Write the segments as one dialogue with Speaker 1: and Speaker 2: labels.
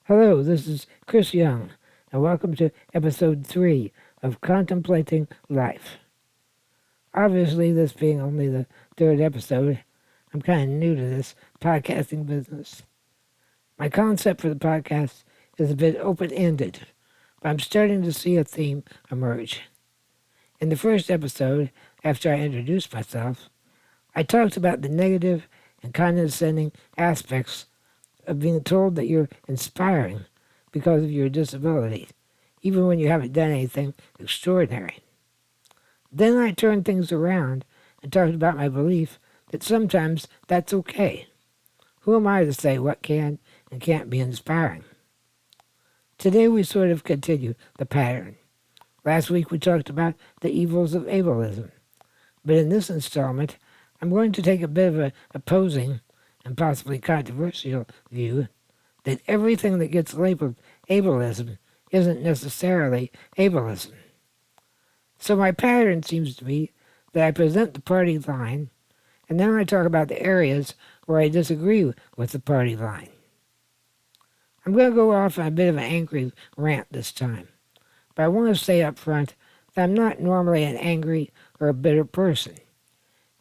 Speaker 1: Hello, this is Chris Young, and welcome to episode 3 of Contemplating Life. Obviously, this being only the third episode, I'm kind of new to this podcasting business. My concept for the podcast is a bit open-ended, but I'm starting to see a theme emerge. In the first episode, after I introduced myself, I talked about the negative and condescending aspects of being told that you're inspiring because of your disability, even when you haven't done anything extraordinary. Then I turned things around and talked about my belief that sometimes that's okay. Who am I to say what can and can't be inspiring? Today we sort of continue the pattern. Last week we talked about the evils of ableism, but in this installment I'm going to take a bit of an opposing and possibly controversial view that everything that gets labeled ableism isn't necessarily ableism. So my pattern seems to be that I present the party line, and then I talk about the areas where I disagree with the party line. I'm going to go off on a bit of an angry rant this time, but I want to say up front that I'm not normally an angry or a bitter person.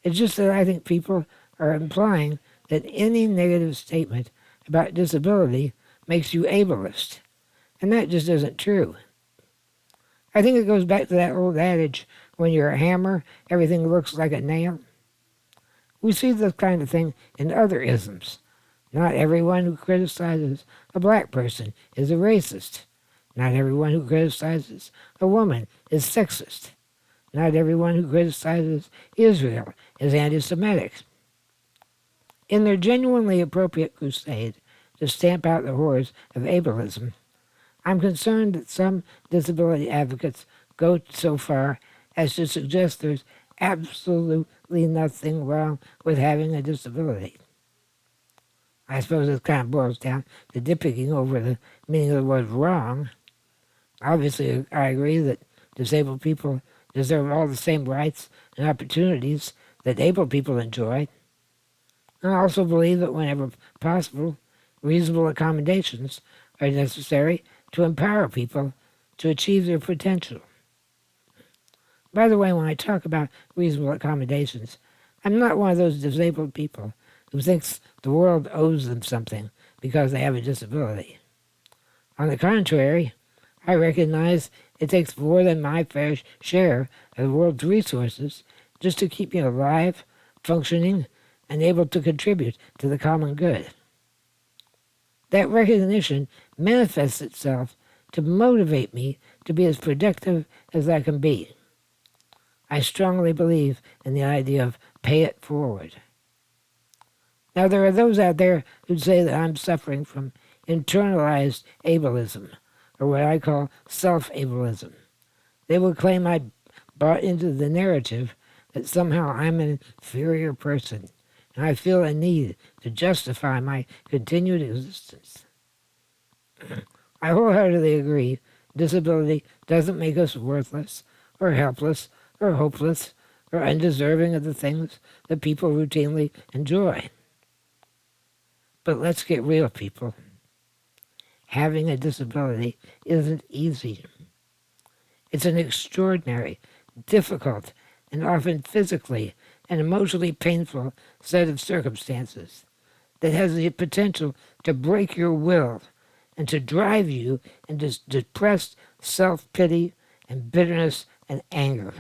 Speaker 1: It's just that I think people are implying that any negative statement about disability makes you ableist, and that just isn't true. I think it goes back to that old adage, when you're a hammer, everything looks like a nail. We see this kind of thing in other isms. Not everyone who criticizes a black person is a racist. Not everyone who criticizes a woman is sexist. Not everyone who criticizes Israel is anti-Semitic. In their genuinely appropriate crusade to stamp out the horrors of ableism, I'm concerned that some disability advocates go so far as to suggest there's absolutely nothing wrong with having a disability. I suppose this kind of boils down to nitpicking over the meaning of the word wrong. Obviously, I agree that disabled people deserve all the same rights and opportunities that able people enjoy. I also believe that whenever possible, reasonable accommodations are necessary to empower people to achieve their potential. By the way, when I talk about reasonable accommodations, I'm not one of those disabled people who thinks the world owes them something because they have a disability. On the contrary, I recognize it takes more than my fair share of the world's resources just to keep me alive, functioning, and able to contribute to the common good. That recognition manifests itself to motivate me to be as productive as I can be. I strongly believe in the idea of pay it forward. Now, there are those out there who say that I'm suffering from internalized ableism, or what I call self-ableism. They will claim I bought into the narrative that somehow I'm an inferior person, and I feel a need to justify my continued existence. I wholeheartedly agree disability doesn't make us worthless, or helpless, or hopeless, or undeserving of the things that people routinely enjoy. But let's get real, people. Having a disability isn't easy. It's an extraordinary, difficult, and often physically and emotionally painful set of circumstances that has the potential to break your will and to drive you into depressed self-pity and bitterness and anger.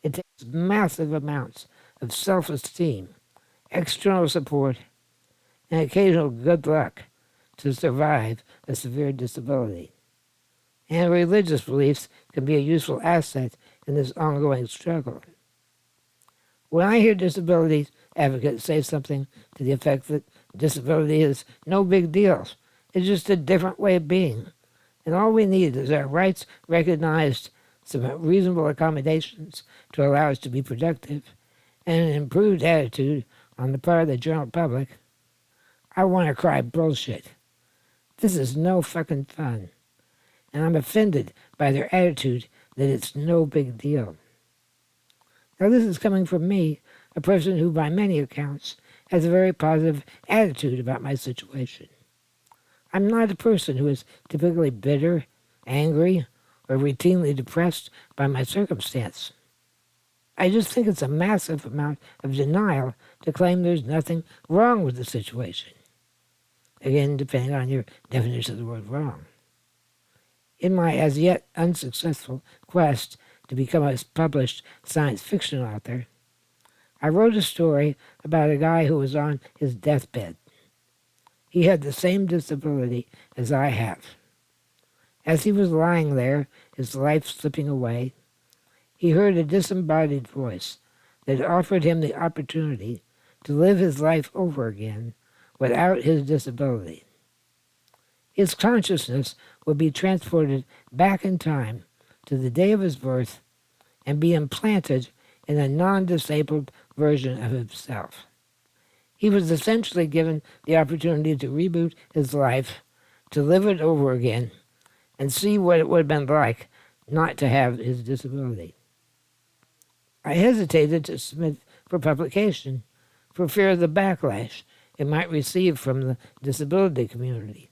Speaker 1: It takes massive amounts of self-esteem, external support, and occasional good luck to survive a severe disability. And religious beliefs can be a useful asset in this ongoing struggle. When I hear disability advocates say something to the effect that disability is no big deal, it's just a different way of being, and all we need is our rights recognized, some reasonable accommodations to allow us to be productive, and an improved attitude on the part of the general public, I want to cry bullshit. This is no fucking fun. And I'm offended by their attitude that it's no big deal. Now this is coming from me, a person who by many accounts has a very positive attitude about my situation. I'm not a person who is typically bitter, angry, or routinely depressed by my circumstance. I just think it's a massive amount of denial to claim there's nothing wrong with the situation. Again, depending on your definition of the word wrong. In my as yet unsuccessful quest to become a published science fiction author, I wrote a story about a guy who was on his deathbed. He had the same disability as I have. As he was lying there, his life slipping away, he heard a disembodied voice that offered him the opportunity to live his life over again without his disability. His consciousness would be transported back in time to the day of his birth and be implanted in a non-disabled version of himself. He was essentially given the opportunity to reboot his life, to live it over again, and see what it would have been like not to have his disability. I hesitated to submit for publication for fear of the backlash it might receive from the disability community.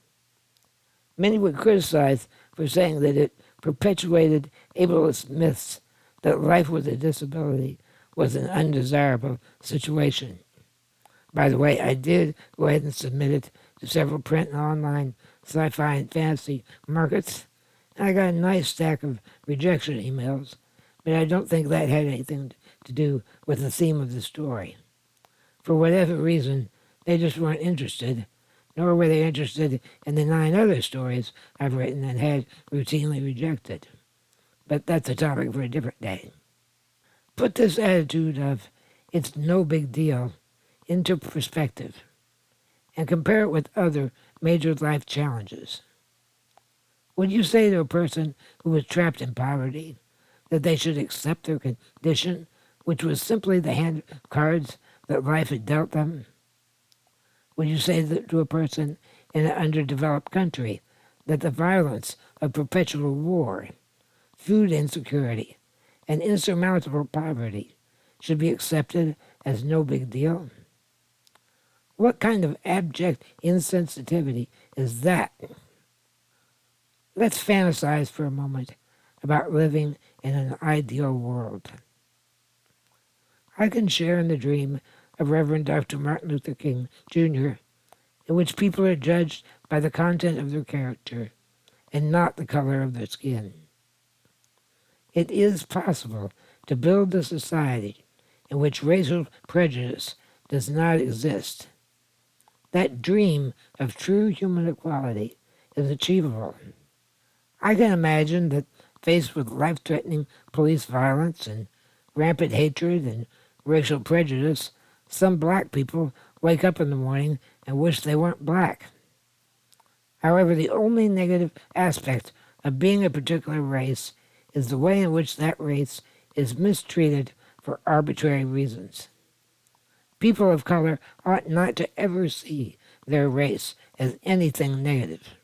Speaker 1: Many would criticize for saying that it perpetuated ableist myths that life with a disability was an undesirable situation. By the way, I did go ahead and submit it to several print and online sci-fi and fantasy markets, and I got a nice stack of rejection emails, but I don't think that had anything to do with the theme of the story. For whatever reason, they just weren't interested, nor were they interested in the 9 other stories I've written and had routinely rejected. But that's a topic for a different day. Put this attitude of, it's no big deal, into perspective, and compare it with other major life challenges. Would you say to a person who was trapped in poverty that they should accept their condition, which was simply the hand of cards that life had dealt them? Would you say that to a person in an underdeveloped country that the violence of perpetual war, food insecurity, and insurmountable poverty should be accepted as no big deal? What kind of abject insensitivity is that? Let's fantasize for a moment about living in an ideal world. I can share in the dream of Reverend Dr. Martin Luther King, Jr., in which people are judged by the content of their character and not the color of their skin. It is possible to build a society in which racial prejudice does not exist. That dream of true human equality is achievable. I can imagine that faced with life-threatening police violence and rampant hatred and racial prejudice, some black people wake up in the morning and wish they weren't black. However, the only negative aspect of being a particular race is the way in which that race is mistreated for arbitrary reasons. People of color ought not to ever see their race as anything negative.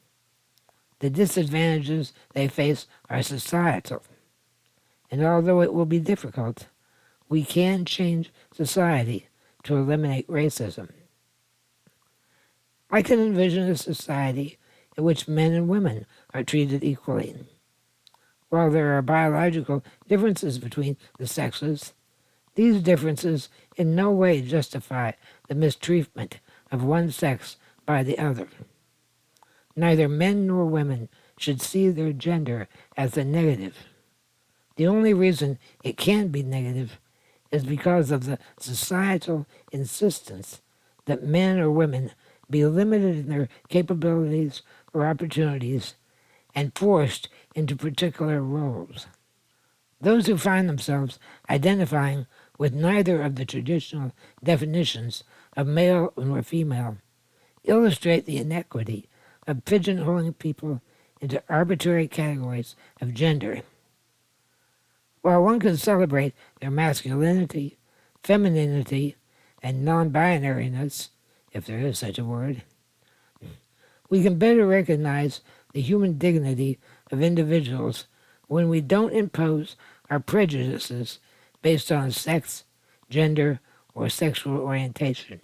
Speaker 1: The disadvantages they face are societal, and although it will be difficult, we can change society to eliminate racism. I can envision a society in which men and women are treated equally. While there are biological differences between the sexes, these differences in no way justify the mistreatment of one sex by the other. Neither men nor women should see their gender as a negative. The only reason it can be negative is because of the societal insistence that men or women be limited in their capabilities or opportunities and forced into particular roles. Those who find themselves identifying with neither of the traditional definitions of male or female illustrate the inequity of pigeonholing people into arbitrary categories of gender. While one can celebrate their masculinity, femininity, and non-binariness, if there is such a word, we can better recognize the human dignity of individuals when we don't impose our prejudices based on sex, gender, or sexual orientation.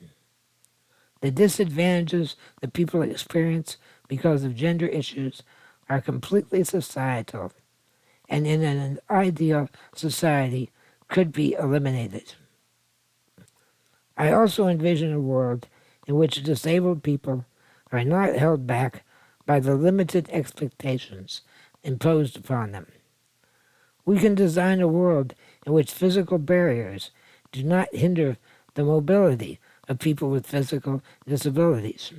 Speaker 1: The disadvantages that people experience because of gender issues are completely societal and in an ideal society could be eliminated. I also envision a world in which disabled people are not held back by the limited expectations imposed upon them. We can design a world in which physical barriers do not hinder the mobility of people with physical disabilities.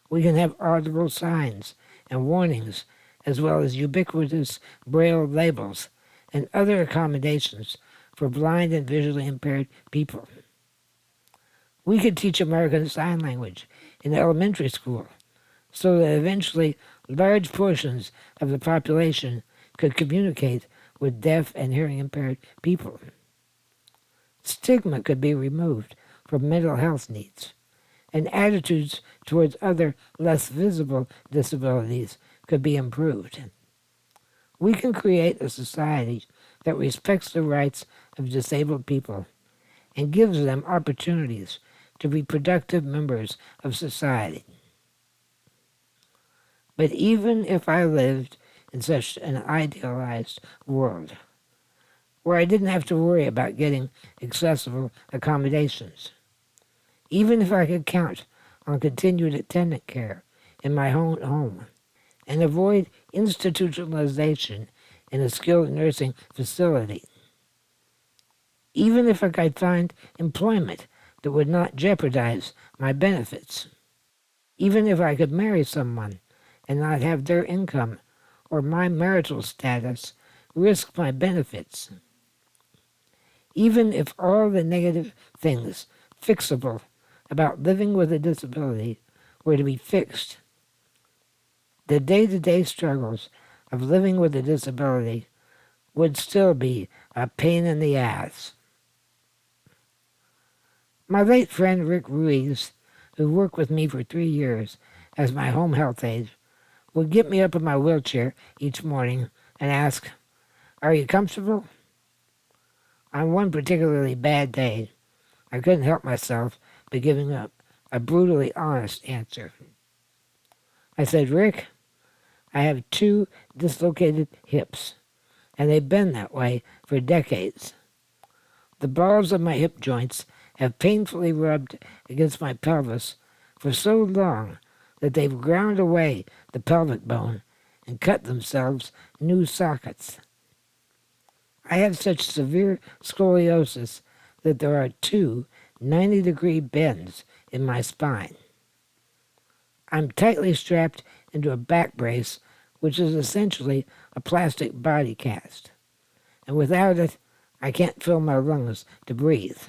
Speaker 1: We can have audible signs and warnings, as well as ubiquitous braille labels and other accommodations for blind and visually impaired people. We could teach American Sign Language in elementary school so that eventually large portions of the population could communicate with deaf and hearing impaired people. Stigma could be removed from mental health needs, and attitudes towards other less visible disabilities could be improved. We can create a society that respects the rights of disabled people and gives them opportunities to be productive members of society. But even if I lived in such an idealized world, where I didn't have to worry about getting accessible accommodations, even if I could count on continued attendant care in my own home and avoid institutionalization in a skilled nursing facility, even if I could find employment that would not jeopardize my benefits, even if I could marry someone and not have their income or my marital status risk my benefits, even if all the negative things fixable about living with a disability were to be fixed, the day-to-day struggles of living with a disability would still be a pain in the ass. My late friend Rick Ruiz, who worked with me for 3 years as my home health aide, would get me up in my wheelchair each morning and ask, "Are you comfortable?" On one particularly bad day, I couldn't help myself but giving up a brutally honest answer. I said, "Rick, I have 2 dislocated hips, and they've been that way for decades. The balls of my hip joints have painfully rubbed against my pelvis for so long that they've ground away the pelvic bone and cut themselves new sockets. I have such severe scoliosis that there are 2 90-degree bends in my spine. I'm tightly strapped into a back brace, which is essentially a plastic body cast, and without it, I can't fill my lungs to breathe.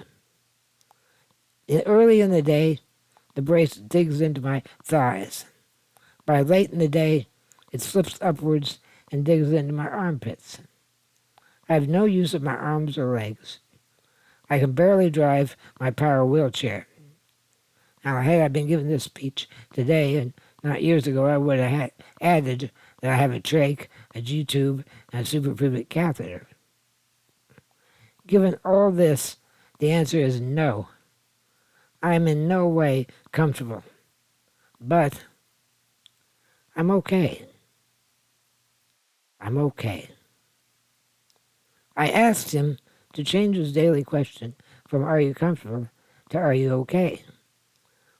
Speaker 1: Early in the day, the brace digs into my thighs. By late in the day, it slips upwards and digs into my armpits. I have no use of my arms or legs. I can barely drive my power wheelchair. Now, had I been given this speech today and not years ago, I would have added that I have a trach, a G-tube, and a suprapubic catheter. Given all this, the answer is no. I am in no way comfortable. But I'm okay. I'm okay. I asked him to change his daily question from "Are you comfortable?" to "Are you okay?"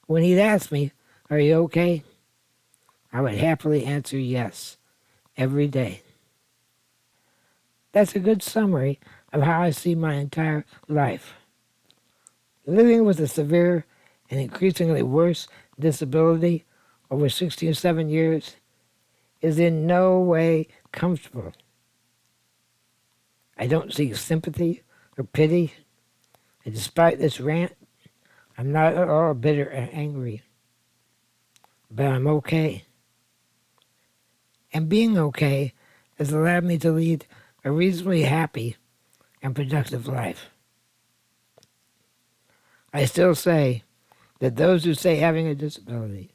Speaker 1: When he'd ask me, "Are you okay?" I would happily answer yes, every day. That's a good summary of how I see my entire life. Living with a severe and increasingly worse disability over 67 years is in no way comfortable. I don't seek sympathy or pity, and despite this rant, I'm not at all bitter or angry. But I'm okay. And being okay has allowed me to lead a reasonably happy and productive life. I still say that those who say having a disability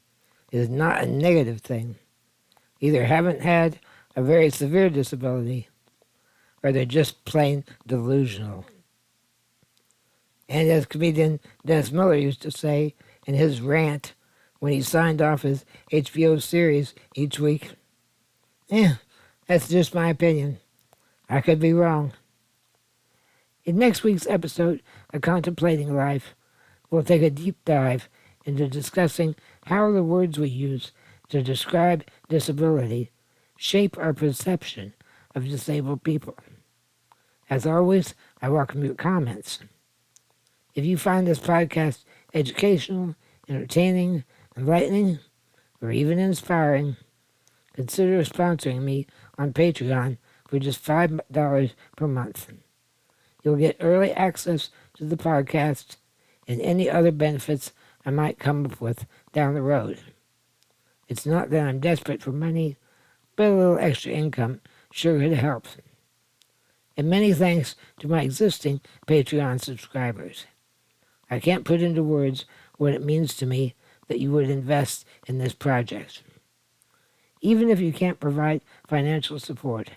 Speaker 1: is not a negative thing either haven't had a very severe disability or they're just plain delusional. And as comedian Dennis Miller used to say in his rant when he signed off his HBO series each week. Yeah, that's just my opinion. I could be wrong. In next week's episode of Contemplating Life, we'll take a deep dive into discussing how the words we use to describe disability shape our perception of disabled people. As always, I welcome your comments. If you find this podcast educational, entertaining, enlightening, or even inspiring, consider sponsoring me on Patreon for just $5 per month. You'll get early access to the podcast and any other benefits I might come up with down the road. It's not that I'm desperate for money, but a little extra income sure could help. And many thanks to my existing Patreon subscribers. I can't put into words what it means to me that you would invest in this project. Even if you can't provide financial support,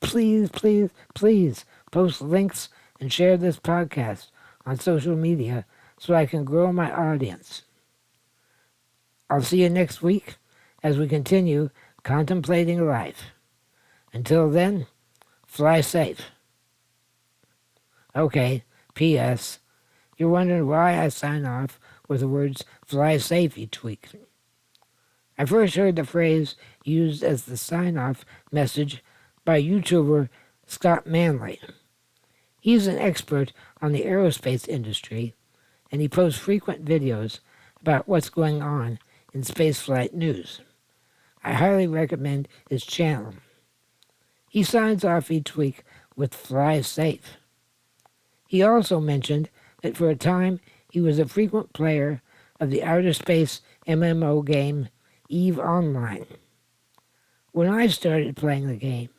Speaker 1: please, please, please post links and share this podcast on social media so I can grow my audience. I'll see you next week as we continue contemplating life. Until then, fly safe. Okay, P.S. You're wondering why I sign off with the words fly safe each week. I first heard the phrase used as the sign-off message by YouTuber Scott Manley. He's an expert on the aerospace industry, and he posts frequent videos about what's going on in spaceflight news. I highly recommend his channel. He signs off each week with fly safe. He also mentioned that for a time he was a frequent player of the outer space MMO game EVE Online. When I started playing the game,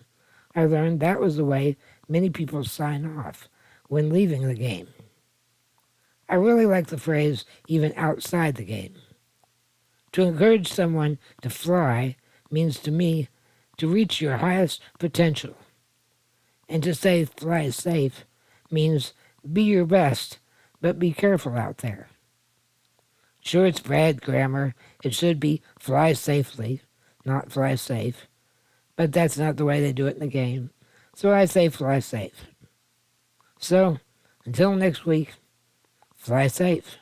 Speaker 1: I learned that was the way many people sign off when leaving the game. I really like the phrase even outside the game. To encourage someone to fly means to me to reach your highest potential. And to say fly safe means be your best, but be careful out there. Sure, it's bad grammar. It should be fly safely, not fly safe. But that's not the way they do it in the game. So I say fly safe. So, until next week, fly safe.